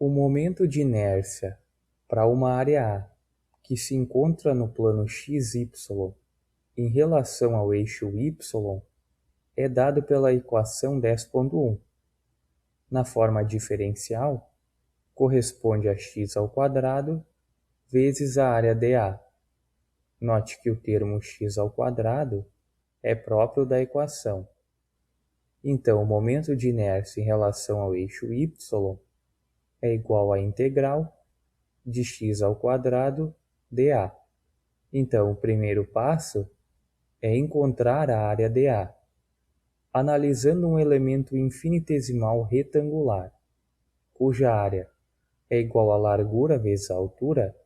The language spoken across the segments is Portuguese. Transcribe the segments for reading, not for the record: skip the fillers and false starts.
O momento de inércia para uma área A que se encontra no plano xy em relação ao eixo y é dado pela equação 10.1. Na forma diferencial, corresponde a x² vezes a área dA. Note que o termo x² é próprio da equação. Então, o momento de inércia em relação ao eixo y é igual à integral de x² dA. Então, o primeiro passo é encontrar a área dA, analisando um elemento infinitesimal retangular, cuja área é igual à largura vezes a altura,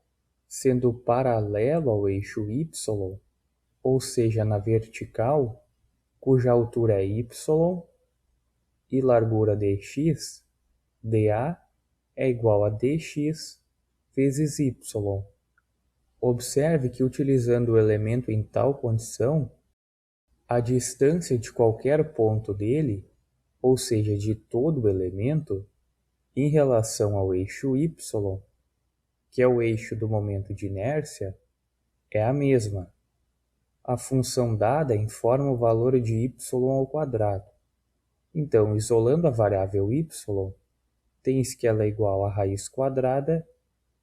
sendo paralelo ao eixo y, ou seja, na vertical, cuja altura é y, e largura dx, dA é igual a dx vezes y. Observe que, utilizando o elemento em tal condição, a distância de qualquer ponto dele, ou seja, de todo o elemento, em relação ao eixo y, que é o eixo do momento de inércia, é a mesma. A função dada informa o valor de y². Então, isolando a variável y, tens que ela é igual à raiz quadrada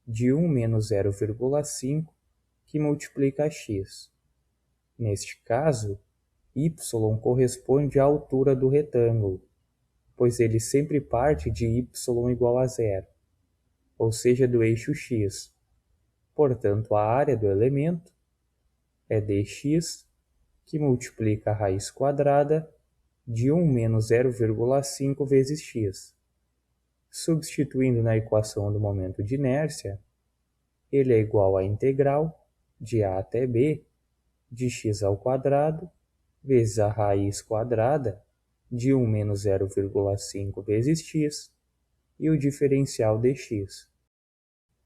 de 1 menos 0,5, que multiplica a x. Neste caso, y corresponde à altura do retângulo, pois ele sempre parte de y igual a zero, ou seja, do eixo x. Portanto, a área do elemento é dx, que multiplica a raiz quadrada de 1 menos 0,5 vezes x. Substituindo na equação do momento de inércia, ele é igual à integral de a até b de x² vezes a raiz quadrada de 1 menos 0,5 vezes x e o diferencial dx.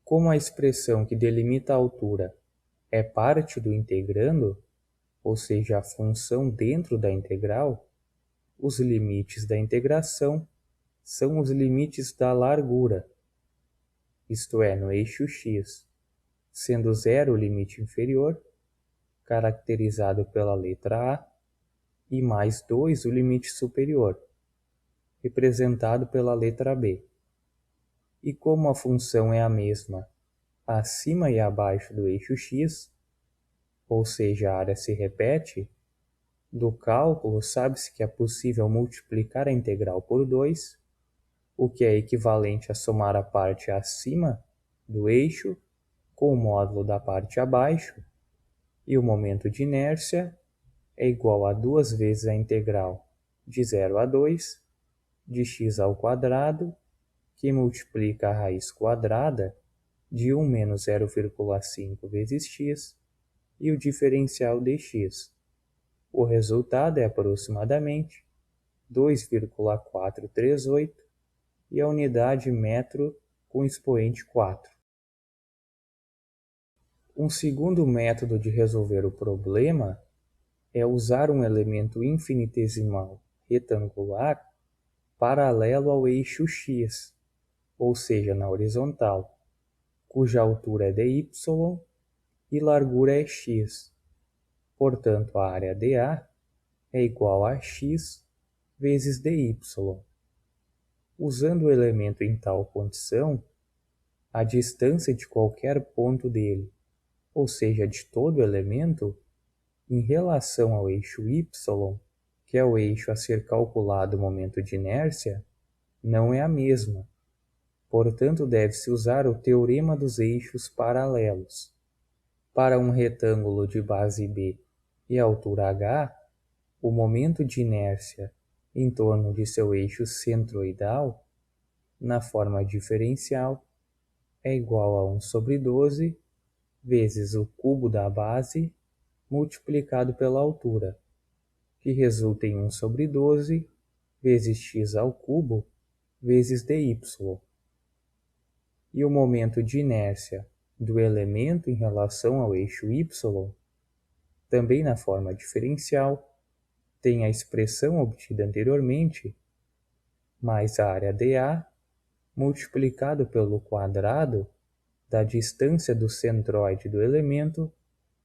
Como a expressão que delimita a altura é parte do integrando, ou seja, a função dentro da integral, os limites da integração são os limites da largura, isto é, no eixo x, sendo 0 o limite inferior, caracterizado pela letra A, e mais 2 o limite superior, representado pela letra B. E como a função é a mesma acima e abaixo do eixo x, ou seja, a área se repete, do cálculo sabe-se que é possível multiplicar a integral por 2, o que é equivalente a somar a parte acima do eixo com o módulo da parte abaixo, e o momento de inércia é igual a 2 vezes a integral de 0 a 2 de x², que multiplica a raiz quadrada de 1 menos 0,5 vezes x e o diferencial dx. O resultado é aproximadamente 2,438 e a unidade metro com expoente 4. Um segundo método de resolver o problema é usar um elemento infinitesimal retangular paralelo ao eixo x, ou seja, na horizontal, cuja altura é dy e largura é x. Portanto, a área dA é igual a x vezes dy. Usando o elemento em tal condição, a distância de qualquer ponto dele, ou seja, de todo o elemento, em relação ao eixo y, que é o eixo a ser calculado o momento de inércia, não é a mesma. Portanto, deve-se usar o teorema dos eixos paralelos. Para um retângulo de base B e altura h, o momento de inércia em torno de seu eixo centroidal, na forma diferencial, é igual a 1/12 vezes o cubo da base multiplicado pela altura, que resulta em 1/12 vezes x² vezes dy. E o momento de inércia do elemento em relação ao eixo y, também na forma diferencial, tem a expressão obtida anteriormente, mais a área dA multiplicado pelo quadrado da distância do centroide do elemento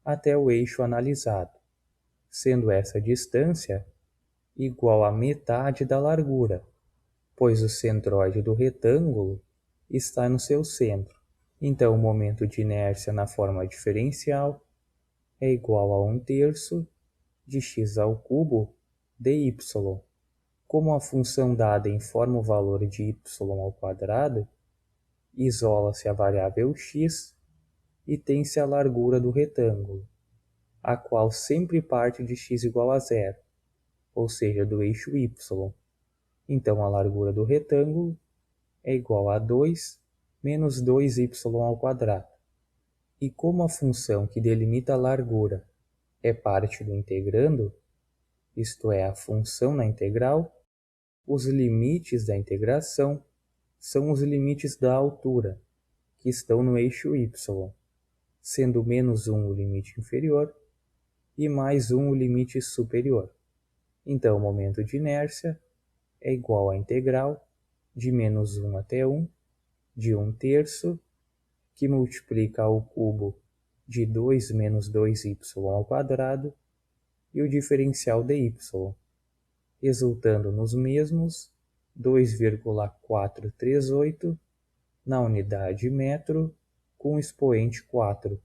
até o eixo analisado, sendo essa distância igual à metade da largura, pois o centroide do retângulo está no seu centro. Então, o momento de inércia na forma diferencial é igual a 1/3 de x ao cubo dy. Como a função dada informa o valor de y ao quadrado, isola-se a variável x e tem-se a largura do retângulo, a qual sempre parte de x igual a zero, ou seja, do eixo y. Então, a largura do retângulo é igual a 2 menos 2y ao quadrado. E como a função que delimita a largura é parte do integrando, isto é, a função na integral, os limites da integração são os limites da altura, que estão no eixo y, sendo -1 o limite inferior e +1 o limite superior. Então, o momento de inércia é igual à integral de -1 até 1 de 1/3, que multiplica ao cubo de 2 menos 2y ao quadrado e o diferencial dy, resultando nos mesmos 2,438 na unidade metro com expoente 4.